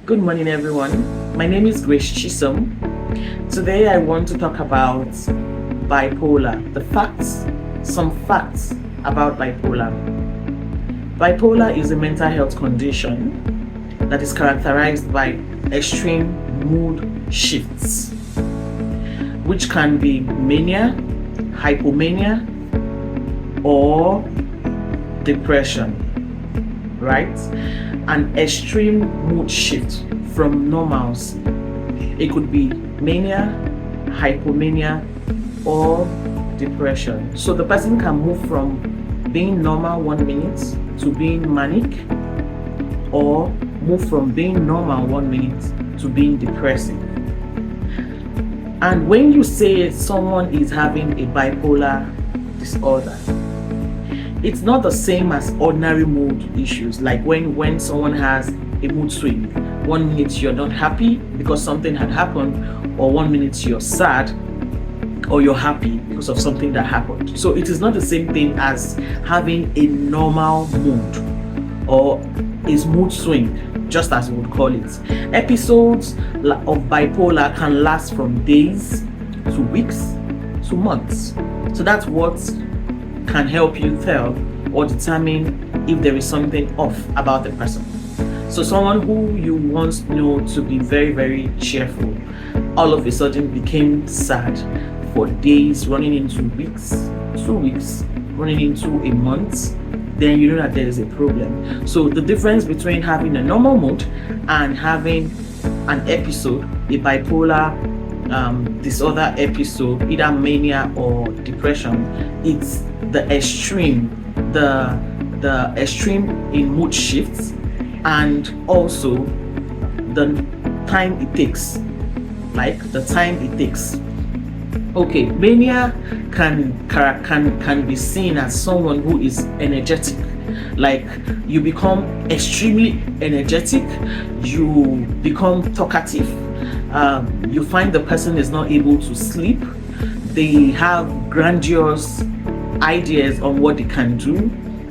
Good morning, everyone. My name is Grace Chisom. Today, I want to talk about bipolar, some facts about bipolar. Bipolar is a mental health condition that is characterized by extreme mood shifts, which can be mania, hypomania, or depression, right? An extreme mood shift from normals. It could be mania, hypomania, or depression. So the person can move from being normal 1 minute to being manic, or move from being normal 1 minute to being depressive. And when you say someone is having a bipolar disorder, it's not the same as ordinary mood issues, like when someone has a mood swing. 1 minute you're not happy because something had happened, or 1 minute you're sad or you're happy because of something that happened. So it is not the same thing as having a normal mood or a mood swing, just as we would call it. Episodes of bipolar can last from days to weeks to months. So that's what can help you tell or determine if there is something off about the person. So someone who you once knew to be very, very cheerful, all of a sudden became sad for days, running into weeks, 2 weeks, running into a month, then you know that there is a problem. So the difference between having a normal mood and having an episode, a bipolar disorder episode, either mania or depression, it's the extreme in mood shifts, and also the time it takes. Okay, mania can be seen as someone who is energetic. Like, you become extremely energetic, you become talkative. You find the person is not able to sleep. They have grandiose ideas on what they can do.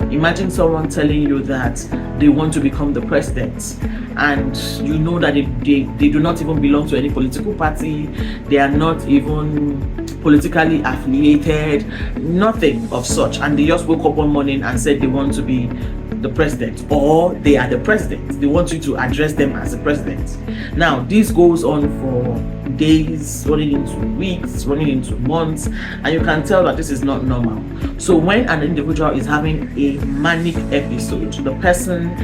Imagine someone telling you that they want to become the president, and you know that they do not even belong to any political party. They are not even politically affiliated, nothing of such, and they just woke up one morning and said they want to be the president, or they are the president. They want you to address them as the president. Now, this goes on for days, running into weeks, running into months, and you can tell that this is not normal. So when an individual is having a manic episode, the person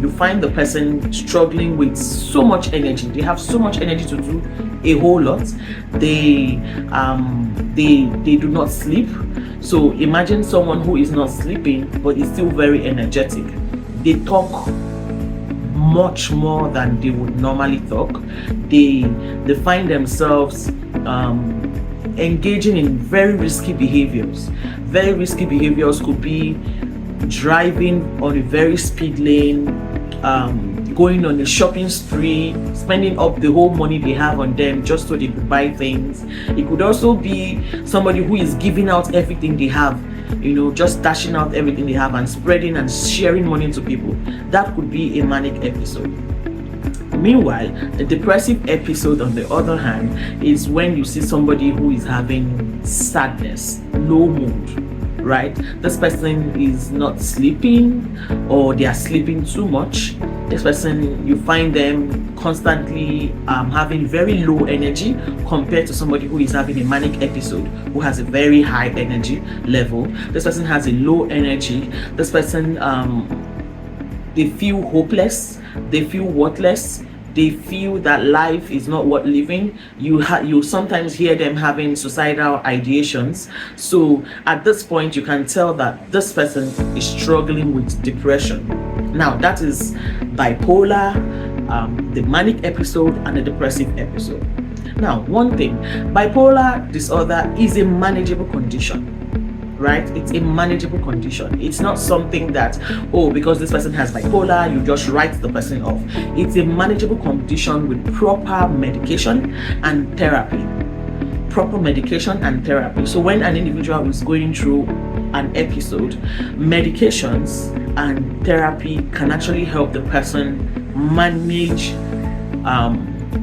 you find the person struggling with so much energy. They have so much energy to do a whole lot. They do not sleep. So imagine someone who is not sleeping but is still very energetic. They talk much more than they would normally talk. They find themselves engaging in very risky behaviors. Very risky behaviors could be driving on a very speed lane, going on a shopping spree, spending up the whole money they have on them just so they could buy things. It could also be somebody who is giving out everything they have, just dashing out everything they have and spreading and sharing money to people. That could be a manic episode. Meanwhile, a depressive episode, on the other hand, is when you see somebody who is having sadness, low mood, right? This person is not sleeping, or they are sleeping too much. This person, you find them constantly having very low energy compared to somebody who is having a manic episode, who has a very high energy level. This person has a low energy. This person, they feel hopeless, they feel worthless, they feel that life is not worth living. You sometimes hear them having suicidal ideations. So at this point, you can tell that this person is struggling with depression. Now, that is bipolar, the manic episode, and the depressive episode. Now, one thing, bipolar disorder is a manageable condition. Right? It's a manageable condition. It's not something that, because this person has bipolar, you just write the person off. It's a manageable condition with proper medication and therapy. So when an individual is going through an episode, medications and therapy can actually help the person manage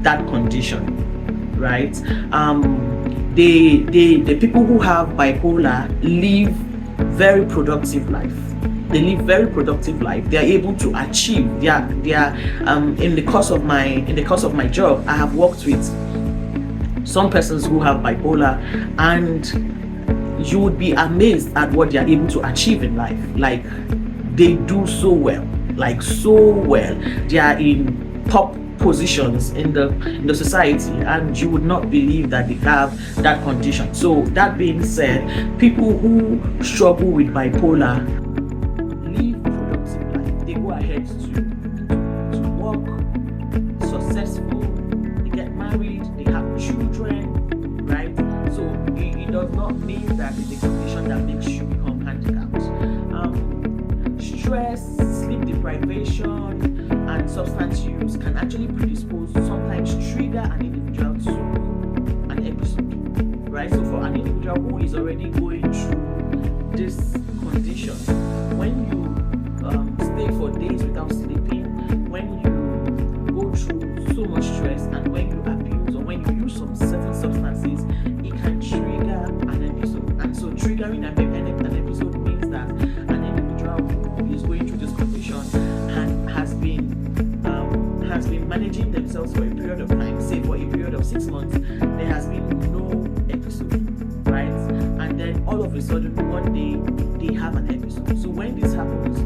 that condition, right? The people who have bipolar live very productive life. They live very productive life. They are able to achieve. They are in the course of my job, I have worked with some persons who have bipolar, and you would be amazed at what they are able to achieve in life. Like, they do so well, like so well. They are in top positions in the society, and you would not believe that they have that condition. So that being said, people who struggle with bipolar live productive life. They go ahead to work successful, they get married, they have children, right? So it does not mean that it's a condition that makes you become handicapped. Stress, sleep deprivation, and substance use can actually predispose, sometimes trigger an individual to an episode, right? So for an individual who is already going through this condition, when you stay for days without sleeping, when you go through so much stress, and when you abuse or when you use some certain substances, it can trigger an episode. And so triggering an episode means that an individual who is going through this condition and has been managing themselves for a period of time, say for a period of 6 months, there has been no episode, right? And then all of a sudden one day they have an episode. So when this happens,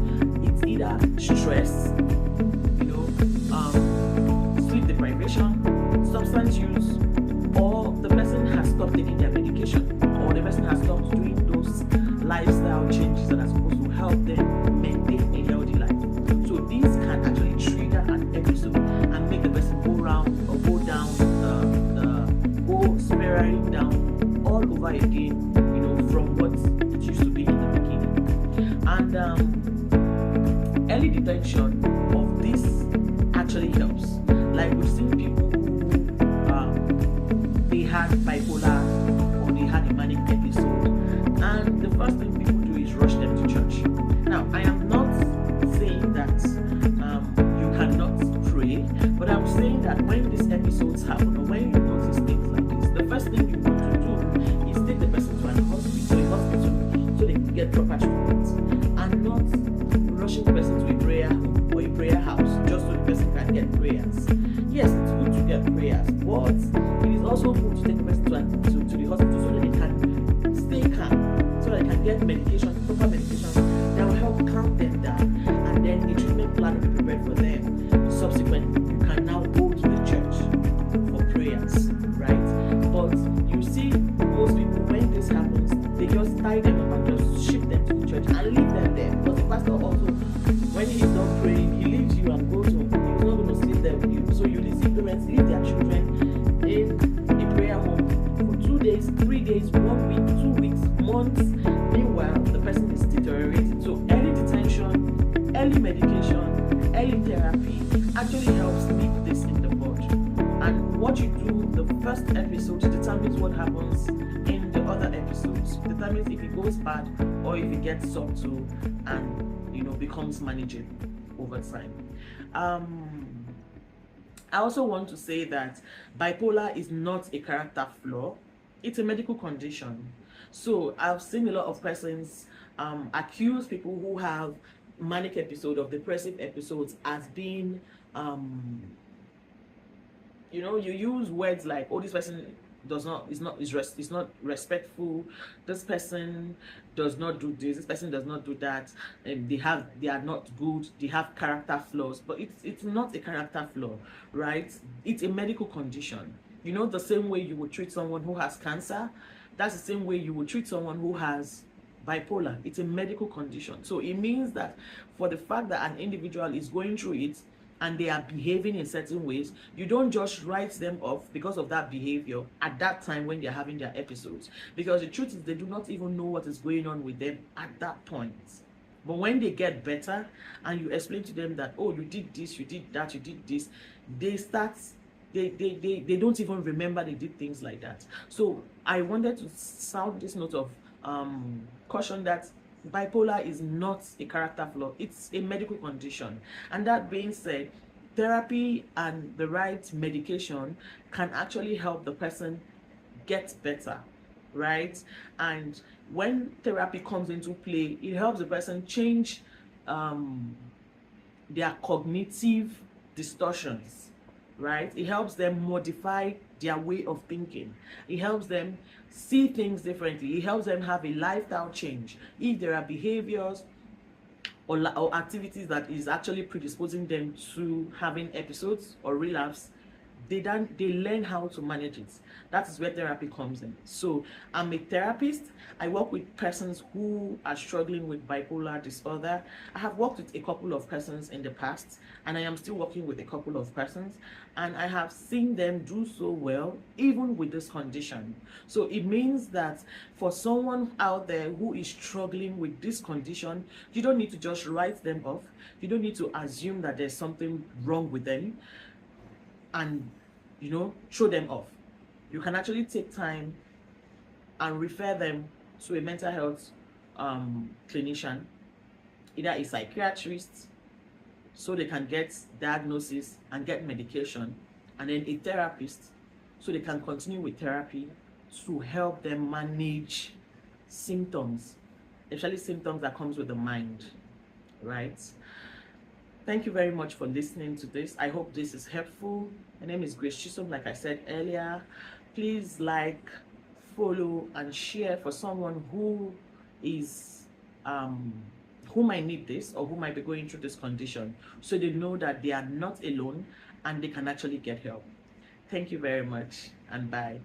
it's either stress, sleep deprivation, substance use, or the person has stopped taking their medication, or the person has stopped doing those lifestyle changes that are supposed to help them maintain a healthy life. So these can actually trigger an episode and make the person go round or go down, go spiraling down all over again, from what it used to be in the beginning. And early detection of this actually helps. Like, we've seen people who they had bipolar or they had a manic episode, and the first thing people do is rush them to church. Now, I am not saying that you cannot pray, but I'm saying that when these episodes happen, or when you notice things like this, the first thing you want to do is take the person to a hospital, so they can get proper treatment, and not rushing the person to a prayer home or a prayer house just so the person can get prayers. Yes, it's good to get prayers, but it is also good to take the person to the hospital so that they can stay calm, so that they can get medication, proper medication that will help calm them down, and then a treatment plan will be prepared for them. Subsequently, you can now go to the church for prayers, right? But you see, most people, when this happens, they just tie them up and just ship them to the church and leave them there. But the pastor also, when he's done praying, he leaves you and goes home. He's not going to sleep there with you. So you see parents leave their children in a prayer home for 2 days, 3 days, 1 week, 2 weeks, months. Meanwhile, the person is deteriorating. So early detention, early medication, early therapy actually helps nip this in the bud. And what you do the first episode determines what happens in the other episodes. Determines if it goes bad or if it gets subtle and becomes manageable over time. I also want to say that bipolar is not a character flaw, it's a medical condition. So I've seen a lot of persons accuse people who have manic episode of depressive episodes as being you use words like, oh, this person is not respectful, this person does not do this person does not do that, and they are not good, they have character flaws. But it's not a character flaw, right? It's a medical condition. The same way you would treat someone who has cancer, that's the same way you would treat someone who has bipolar. It's a medical condition. So it means that for the fact that an individual is going through it and they are behaving in certain ways, you don't just write them off because of that behavior at that time when they're having their episodes. Because the truth is, they do not even know what is going on with them at that point. But when they get better and you explain to them that, oh, you did this, you did that, you did this, they don't even remember they did things like that. So I wanted to sound this note of caution that bipolar is not a character flaw, it's a medical condition. And that being said, therapy and the right medication can actually help the person get better, right? And when therapy comes into play, it helps the person change their cognitive distortions, right? It helps them modify their way of thinking. It helps them see things differently. It helps them have a lifestyle change. If there are behaviors or activities that is actually predisposing them to having episodes or relapse, they learn how to manage it. That is where therapy comes in. So I'm a therapist. I work with persons who are struggling with bipolar disorder. I have worked with a couple of persons in the past, and I am still working with a couple of persons, and I have seen them do so well even with this condition. So it means that for someone out there who is struggling with this condition, you don't need to just write them off. You don't need to assume that there's something wrong with them and throw them off. You can actually take time and refer them to a mental health clinician, either a psychiatrist, so they can get diagnosis and get medication, and then a therapist so they can continue with therapy to help them manage symptoms, especially symptoms that comes with the mind, right? Thank you very much for listening to this. I hope this is helpful. My name is Grace Chisom, like I said earlier. Please like, follow, and share for someone who is who might need this or who might be going through this condition, so they know that they are not alone and they can actually get help. Thank you very much, and bye.